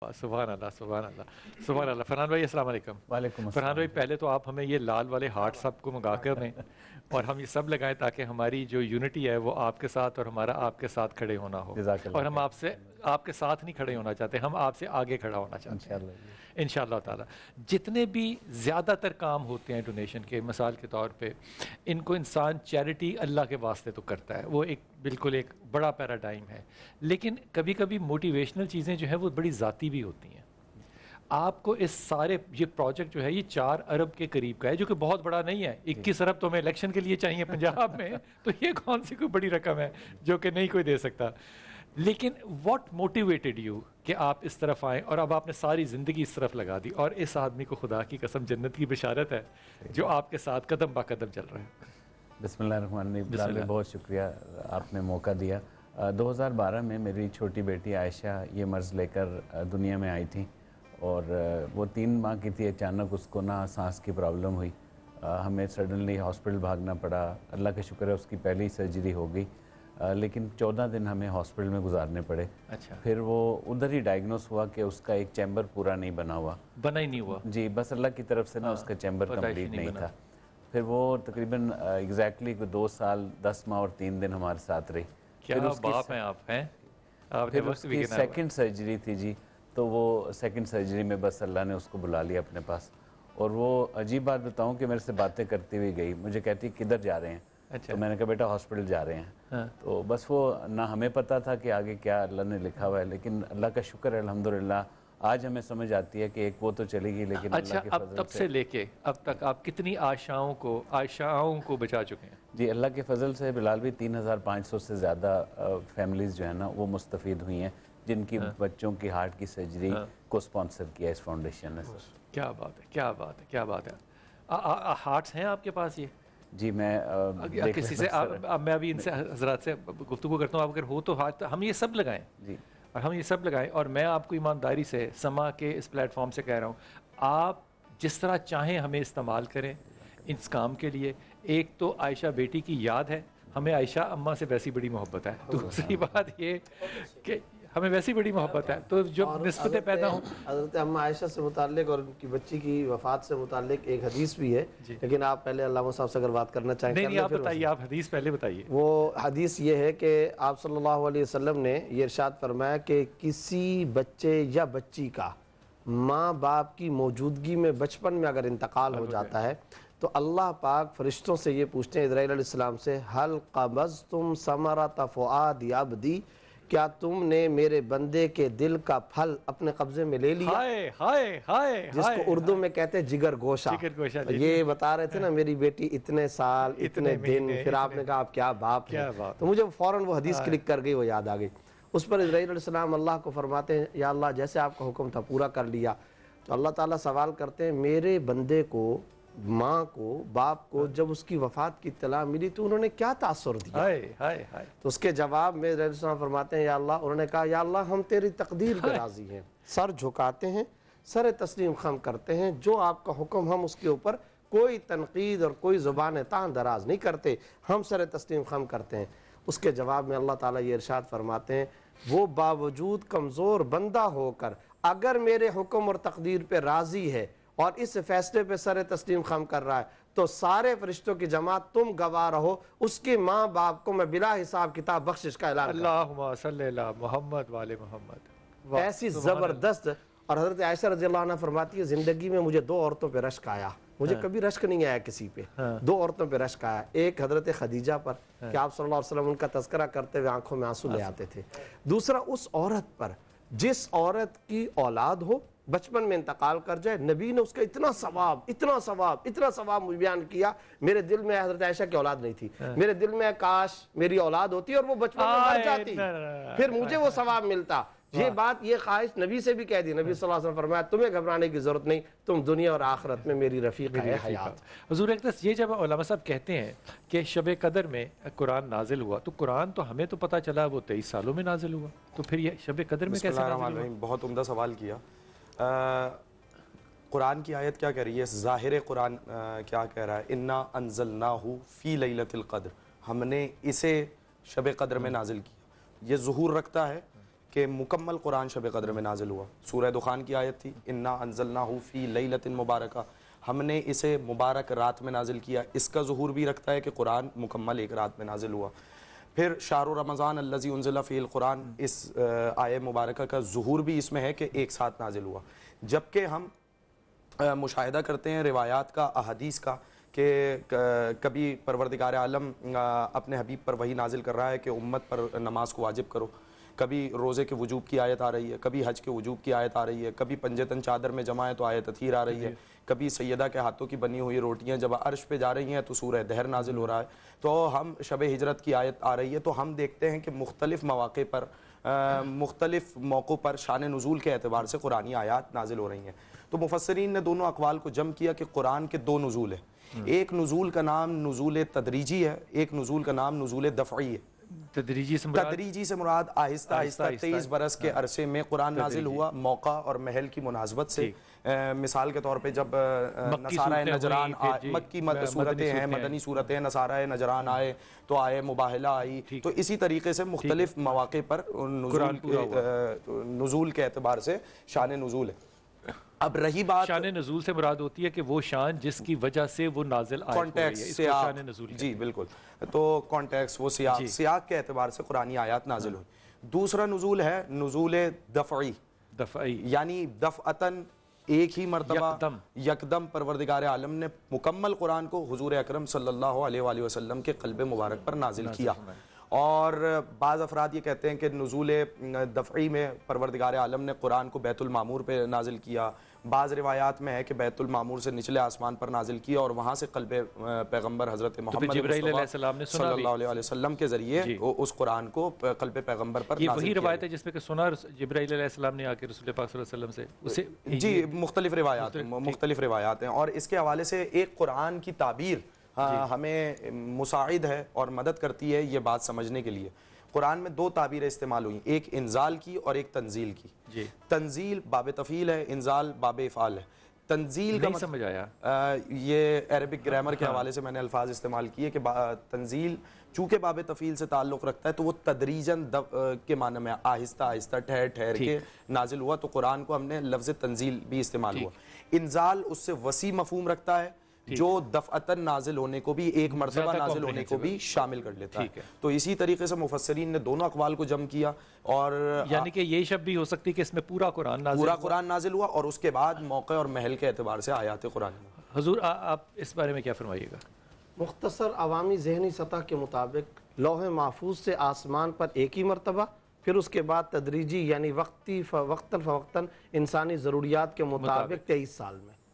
سبحان اللہ سبحان اللہ سبحان اللہ. فرحان بھائی السلام علیکم. وعلیکم السلام. فرحان بھائی پہلے تو آپ ہمیں یہ لال والے ہارٹ سب کو منگا کر دیں اور ہم یہ سب لگائیں تاکہ ہماری جو یونٹی ہے وہ آپ کے ساتھ اور ہمارا آپ کے ساتھ کھڑے ہونا ہو. اور ہم آپ کے ساتھ نہیں کھڑے ہونا چاہتے, ہم آپ سے آگے کھڑا ہونا چاہتے ہیں انشاءاللہ تعالی. جتنے بھی زیادہ تر کام ہوتے ہیں ڈونیشن کے, مثال کے طور پہ ان کو انسان چیریٹی اللہ کے واسطے تو کرتا ہے, وہ ایک بالکل ایک بڑا پیراڈائم ہے, لیکن کبھی کبھی موٹیویشنل چیزیں جو ہیں وہ بڑی ذاتی بھی ہوتی ہیں. آپ کو اس سارے یہ پروجیکٹ جو ہے یہ 4 ارب کے قریب کا ہے, جو کہ بہت بڑا نہیں ہے. 21 ارب تو ہمیں الیکشن کے لیے چاہیے پنجاب میں, تو یہ کون سی کوئی بڑی رقم ہے جو کہ نہیں کوئی دے سکتا. لیکن واٹ موٹیویٹڈ یو کہ آپ اس طرف آئیں اور اب آپ نے ساری زندگی اس طرف لگا دی, اور اس آدمی کو خدا کی قسم جنت کی بشارت ہے جو آپ کے ساتھ قدم با قدم چل رہا ہے. بسم اللہ الرحمن الرحیم. بلال بہت شکریہ, آپ نے موقع دیا. 2012 میں میری چھوٹی بیٹی عائشہ یہ مرض لے کر دنیا میں آئی تھی, اور وہ 3 ماہ کی تھی. اچانک اس کو نا سانس کی پرابلم ہوئی, ہمیں سڈنلی ہاسپٹل بھاگنا پڑا. اللہ کا شکر ہے اس کی پہلی سرجری ہو گئی, لیکن 14 دن ہمیں ہاسپٹل میں گزارنے پڑے. اچھا. پھر وہ ادھر ہی ڈائگنوس ہوا کہ اس کا ایک چیمبر پورا نہیں بنا ہی نہیں ہوا. جی, بس اللہ کی طرف سے نا اس کا چیمبر کمپلیٹ نہیں تھا. پھر وہ تقریباً ایگزیکٹلی 2 سال 10 ماہ اور 3 دن ہمارے ساتھ رہی. کیا باپ ہیں آپ ہیں. پھر اس کی سیکنڈ سرجری تھی جی, تو وہ سیکنڈ سرجری میں بس اللہ نے اس کو بلا لیا اپنے پاس. اور وہ عجیب بات بتاؤں کہ میرے سے باتیں کرتی ہوئی گئی, مجھے کہتی کدھر جا رہے ہیں. تو میں نے کہا بیٹا ہاسپٹل جا رہے ہیں. تو بس وہ نہ ہمیں پتہ تھا کہ آگے کیا اللہ نے لکھا ہوا ہے, لیکن اللہ کا شکر ہے الحمدللہ آج ہمیں سمجھ آتی ہے کہ ایک وہ تو چلی گئی, لیکن اچھا اب تب سے لے کے اب تک آپ کتنی عائشاؤں کو بچا چکے ہیں؟ جی اللہ کے فضل سے بلال بھی 3500 سے زیادہ فیملیز جو ہیں نا وہ مستفید ہوئی ہیں, جن کی بچوں کی ہارٹ کی سرجری کو سپانسر کیا اس فاؤنڈیشن نے. کیا بات ہے, کیا بات ہے, کیا بات ہے. ہارٹس ہیں آپ کے پاس؟ یہ جی میں کسی سے میں ابھی ان سے حضرات سے گفتگو کرتا ہوں, آپ اگر ہو تو ہاتھ ہم یہ سب لگائیں جی, اور ہم یہ سب لگائیں. اور میں آپ کو ایمانداری سے سما کے اس پلیٹ فارم سے کہہ رہا ہوں, آپ جس طرح چاہیں ہمیں استعمال کریں اس کام کے لیے. ایک تو عائشہ بیٹی کی یاد ہے, ہمیں عائشہ اماں سے ویسی بڑی محبت ہے. دوسری بات یہ کہ ہمیں ویسی بڑی محبت ہے, تو جو نسبتیں پیدا ہوں. حضرت اماں عائشہ سے متعلق اور ان کی بچی کی وفات سے متعلق ایک حدیث بھی ہے, لیکن آپ پہلے علامہ صاحب سے اگر بات کرنا چاہیں. نہیں آپ بتائیے, آپ حدیث پہلے بتائیے. وہ حدیث یہ ہے کہ آپ صلی اللہ علیہ وسلم نے یہ ارشاد فرمایا کہ کسی بچے یا بچی کا ماں باپ کی موجودگی میں بچپن میں اگر انتقال ہو جاتا ہے تو اللہ پاک فرشتوں سے یہ پوچھتے ہیں, اسرائیل علیہ السلام سے, حل قبضتم ثمرۃ فؤاد عبدی, کیا تم نے میرے بندے کے دل کا پھل اپنے قبضے میں لے لیا؟ ہائے ہائے ہائے, جس کو اردو میں کہتے ہیں جگر گوشہ. یہ بتا رہے تھے نا میری بیٹی اتنے سال اتنے دن, پھر آپ نے کہا آپ کیا باپ ہیں, تو مجھے فوراً وہ حدیث کلک کر گئی, وہ یاد آ گئی. اس پر اسرائیل علیہ السلام اللہ کو فرماتے ہیں یا اللہ جیسے آپ کا حکم تھا پورا کر لیا. تو اللہ تعالیٰ سوال کرتے ہیں میرے بندے کو, ماں کو, باپ کو جب اس کی وفات کی اطلاع ملی تو انہوں نے کیا تاثر دیا؟ تو اس کے جواب میں اسرائیل علیہ السلام فرماتے ہیں یا اللہ, انہوں نے کہا یا اللہ ہم تیری تقدیر پہ راضی ہیں, سر جھکاتے ہیں, سر تسلیم خم کرتے ہیں, جو آپ کا حکم ہم اس کے اوپر کوئی تنقید اور کوئی زبان تان دراز نہیں کرتے, ہم سر تسلیم خم کرتے ہیں. اس کے جواب میں اللہ تعالیٰ یہ ارشاد فرماتے ہیں وہ باوجود کمزور بندہ ہو کر اگر میرے حکم اور تقدیر پہ راضی ہے اور اس فیصلے پہ سر تسلیم خم کر رہا ہے تو سارے فرشتوں کی جماعت تم گواہ رہو, اس کے ماں باپ کو میں بلا حساب کتاب بخشش کا اعلان کرتا ہوں. اللہم صلی اللہ محمد والے محمد. ایسی زبردست. اور حضرت عائشہ رضی اللہ عنہ فرماتی ہے زندگی میں مجھے 2 عورتوں پہ رشک آیا, مجھے کبھی رشک نہیں آیا کسی پہ, 2 عورتوں پہ رشک آیا. ایک حضرت خدیجہ پر کہ آپ صلی اللہ علیہ وسلم ان کا تذکرہ کرتے ہوئے آنکھوں میں آنسو لے آتے تھے. دوسرا اس عورت پر جس عورت کی اولاد ہو بچپن میں انتقال کر جائے, نبی نے اس کا اتنا ثواب مجھے بیان کیا, میرے دل میں حضرت عائشہ کی اولاد نہیں تھی, میرے دل میں کاش میری اولاد ہوتی اور وہ بچپن میں مر جاتی پھر مجھے وہ ثواب ملتا. یہ بات یہ خواہش نبی سے بھی کہہ دی. نبی صلی اللہ علیہ وسلم فرمایا تمہیں گھبرانے کی ضرورت نہیں, تم دنیا اور آخرت میں میری رفیق ہے حیات. حضور اقدس یہ جب علماء صاحب کہتے ہیں کہ شب قدر میں قرآن نازل ہوا, تو قرآن تو ہمیں تو پتہ چلا وہ 23 سالوں میں نازل ہوا, تو پھر یہ شب قدر میں کیسے نازل ہوا؟ بہت عمدہ سوال کیا. قرآن کی آیت کیا کہہ رہی ہے, ظاہر قرآن کیا کہہ رہا ہے, انا انزلناہ فی لیلۃ القدر, ہم نے اسے شب قدر میں نازل کیا. یہ ظہور رکھتا ہے کہ مکمل قرآن شب قدر میں نازل ہوا. سورہ دخان کی آیت تھی انا انزلناہ فی لیلۃ مبارکہ، ہم نے اسے مبارک رات میں نازل کیا. اس کا ظہور بھی رکھتا ہے کہ قرآن مکمل ایک رات میں نازل ہوا. پھر شہر رمضان الذی انزل فیہ القرآن، اس آیہ مبارکہ کا ظہور بھی اس میں ہے کہ ایک ساتھ نازل ہوا. جبکہ ہم مشاہدہ کرتے ہیں روایات کا، احادیث کا، کہ کبھی پروردگار عالم اپنے حبیب پر وحی نازل کر رہا ہے کہ امت پر نماز کو واجب کرو، کبھی روزے کے وجوب کی آیت آ رہی ہے، کبھی حج کے وجوب کی آیت آ رہی ہے، کبھی پنجے تن چادر میں جمع ہے تو آیت تطہیر آ رہی ہے، کبھی سیدہ کے ہاتھوں کی بنی ہوئی روٹیاں جب عرش پہ جا رہی ہیں تو سورہ دہر نازل ہو رہا ہے. تو ہم شب ہجرت کی آیت آ رہی ہے. تو ہم دیکھتے ہیں کہ مختلف مواقع پر مختلف موقعوں پر شان نزول کے اعتبار سے قرآنی آیات نازل ہو رہی ہیں. تو مفسرین نے دونوں اقوال کو جمع کیا کہ قرآن کے دو نزول ہیں. ایک نزول کا نام نزول تدریجی ہے، ایک نزول کا نام نزول دفعی ہے. تدریجی سے مراد آہستہ آہستہ 23 برس کے عرصے میں قرآن نازل ہوا، موقع اور محل کی مناسبت سے. مثال کے طور پہ جب نصارہ نجران مکی صورتیں ہیں، مدنی صورتیں، نصارہ نجران آئے تو آئے مباہلہ آئی. تو اسی طریقے سے مختلف مواقع پر نزول کے اعتبار سے شان نزول ہے. اب رہی بات، شان نزول سے مراد ہوتی ہے کہ وہ شان جس کی وجہ سے وہ نازل آیت ہو رہی ہے، اس کو شان نزول. جی بالکل. تو کانٹیکس، وہ سیاق کے اعتبار سے قرآنی آیات نازل ہوئی. دوسرا نزول ہے نزول دفعی، یعنی دفعتاً ایک ہی مرتبہ یکدم پروردگار عالم نے مکمل قرآن کو حضور اکرم صلی اللہ علیہ وآلہ وسلم کے قلب مبارک پر نازل کیا. اور بعض افراد یہ کہتے ہیں کہ نزول دفعی میں پروردگار عالم نے قرآن کو بیت المعمور پہ نازل کیا. بعض روایات میں ہے کہ بیت المعمور سے نچلے آسمان پر نازل کیا اور وہاں سے قلب پیغمبر حضرت محمد صلی اللہ علیہ وسلم کے ذریعے اس قرآن کو قلب پیغمبر پر نازل کیا. یہ وہی روایت ہے جس میں کہ سنا جبرائیل علیہ السلام نے آ کے رسول پاک صلی اللہ علیہ وسلم سے. جی مختلف روایات ہیں. اور اس کے حوالے سے ایک قرآن کی تعبیر ہمیں مساعد ہے اور مدد کرتی ہے یہ بات سمجھنے کے لیے. قرآن میں دو تعبیریں استعمال ہوئی، ایک انزال کی اور ایک تنزیل کی. تنزیل باب تفعیل ہے، انزال باب افعال ہے. تنزیل کا سمجھ آیا، یہ عربک گرامر کے حوالے سے میں نے الفاظ استعمال کیے کہ تنزیل چونکہ باب تفعیل سے تعلق رکھتا ہے تو وہ تدریجاً کے معنی میں آہستہ آہستہ ٹھہر ٹھہر کے نازل ہوا. تو قرآن کو ہم نے لفظ تنزیل بھی استعمال ہوا. انزال اس سے وسیع مفہوم رکھتا ہے جو دفعتاً نازل ہونے کو بھی، ایک مرتبہ نازل ہونے کو بھی شامل کر لیتا ہے. تو اسی طریقے سے مفسرین نے دونوں اقوال کو جمع کیا. اور یعنی کہ یہ شب بھی ہو سکتی کہ اس میں پورا قرآن نازل ہوا اور اس کے بعد موقع اور محل کے اعتبار سے آیات قرآن. حضور آپ اس بارے میں کیا فرمائیے گا؟ مختصر عوامی ذہنی سطح کے مطابق لوح محفوظ سے آسمان پر ایک ہی مرتبہ، پھر اس کے بعد تدریجی یعنی وقتاً فوقتاً انسانی ضروریات کے مطابق 23 سال میں.